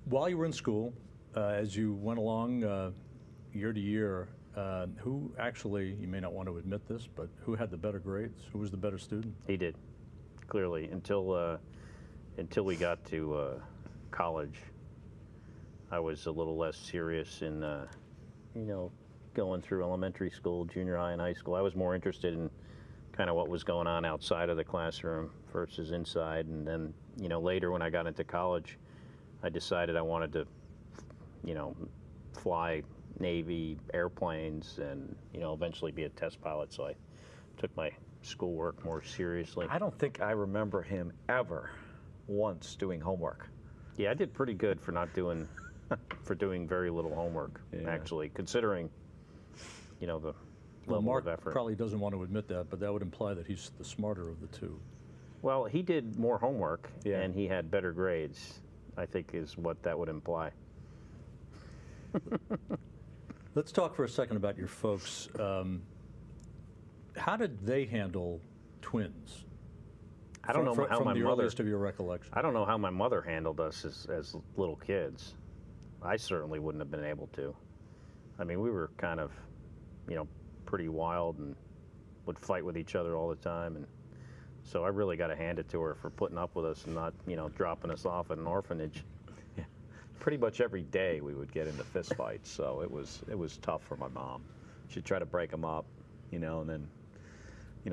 While you were in school, as you went along year to year, who actually, you may not want to admit this, but who had the better grades? Who was the better student? He did, clearly, until we got to college. I was a little less serious in, going through elementary school, junior high, and high school. I was more interested in kind of what was going on outside of the classroom versus inside. And then, later when I got into college, I decided I wanted to, fly Navy airplanes and, eventually be a test pilot. So I took my schoolwork more seriously. I don't think I remember him ever once doing homework. Yeah, I did pretty good for not doing, for doing very little homework, actually, considering, the level Mark of effort. probably doesn't want to admit that, but that would imply that he's the smarter of the two. Well, he did more homework, and he had better grades, I think is what that would imply. Let's talk for a second about your folks. How did they handle twins? I don't know how from my the mother. earliest of your recollection. I don't know how my mother handled us as little kids. I certainly wouldn't have been able to. I mean, we were kind of, pretty wild and would fight with each other all the time, and so I really got to hand it to her for putting up with us and not, dropping us off at an orphanage. Pretty much every day we would get into fist fights, so it was tough for my mom. She'd try to break them up, and then,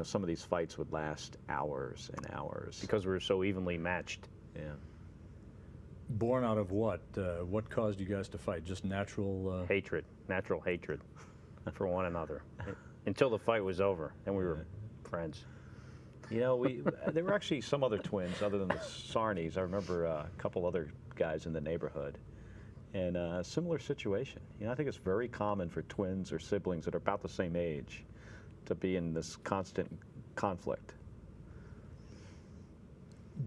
some of these fights would last hours and hours. Because we were so evenly matched. Yeah. Born out of what? What caused you guys to fight? Just natural... Natural hatred for one another. Until the fight was over, and we were friends. There were actually some other twins other than the Sarnies. I remember a couple other guys in the neighborhood, and a similar situation. I think it's very common for twins or siblings that are about the same age to be in this constant conflict.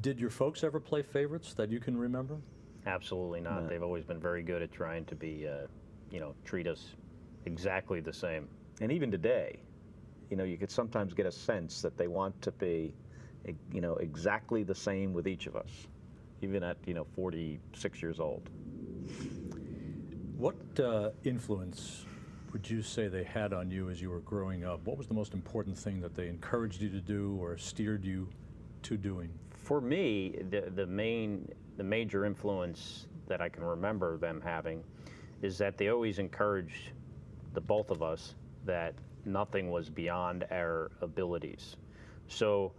Did your folks ever play favorites that you can remember? Absolutely not. No. They've always been very good at trying to be, treat us exactly the same. And even today, you could sometimes get a sense that they want to be, exactly the same with each of us, even at, 46 years old. What influence would you say they had on you as you were growing up? What was the most important thing that they encouraged you to do or steered you to doing? For me, the major influence that I can remember them having is that they always encouraged the both of us that nothing was beyond our abilities. So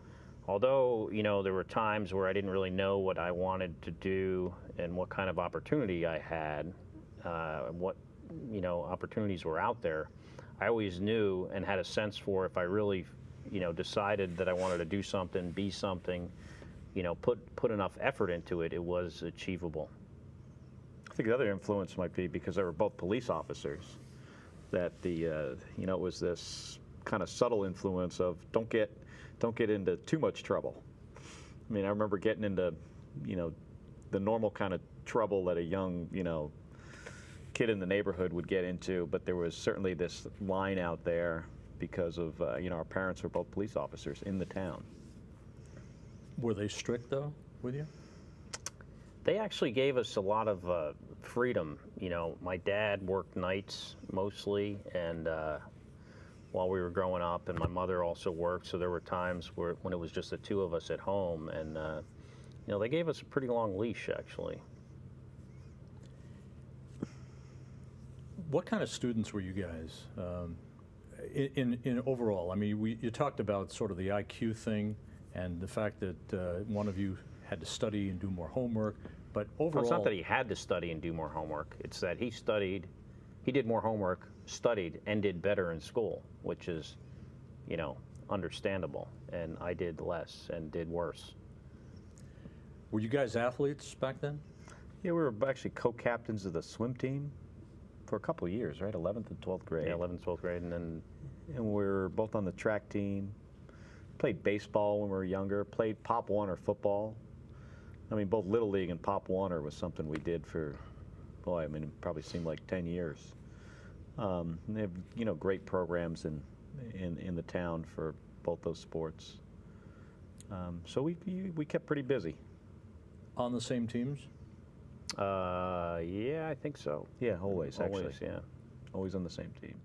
although, there were times where I didn't really know what I wanted to do and what kind of opportunity I had, what, opportunities were out there, I always knew and had a sense for if I really, decided that I wanted to do something, be something, put enough effort into it, it was achievable. I think the other influence might be because they were both police officers, that it was this kind of subtle influence of don't get into too much trouble. I mean, I remember getting into, the normal kind of trouble that a young, kid in the neighborhood would get into, but there was certainly this line out there because of, our parents were both police officers in the town. Were they strict, though, with you? They actually gave us a lot of freedom. My dad worked nights mostly, and while we were growing up, and my mother also worked, so there were times when it was just the two of us at home, and they gave us a pretty long leash, actually. What kind of students were you guys in overall? I mean, you talked about sort of the IQ thing and the fact that one of you had to study and do more homework, but overall... Well, it's not that he had to study and do more homework. It's that he did more homework, studied, and did better in school, which is, understandable. And I did less and did worse. Were you guys athletes back then? Yeah, we were actually co-captains of the swim team for a couple of years, right? 11th and 12th grade. Yeah, 11th, 12th grade, and we were both on the track team. Played baseball when we were younger. Played Pop Warner football. I mean, both Little League and Pop Warner was something we did for, it probably seemed like 10 years. They have, great programs in the town for both those sports. So we kept pretty busy. On the same teams? Yeah, I think so. Yeah, always, actually. Always, yeah. Always on the same team.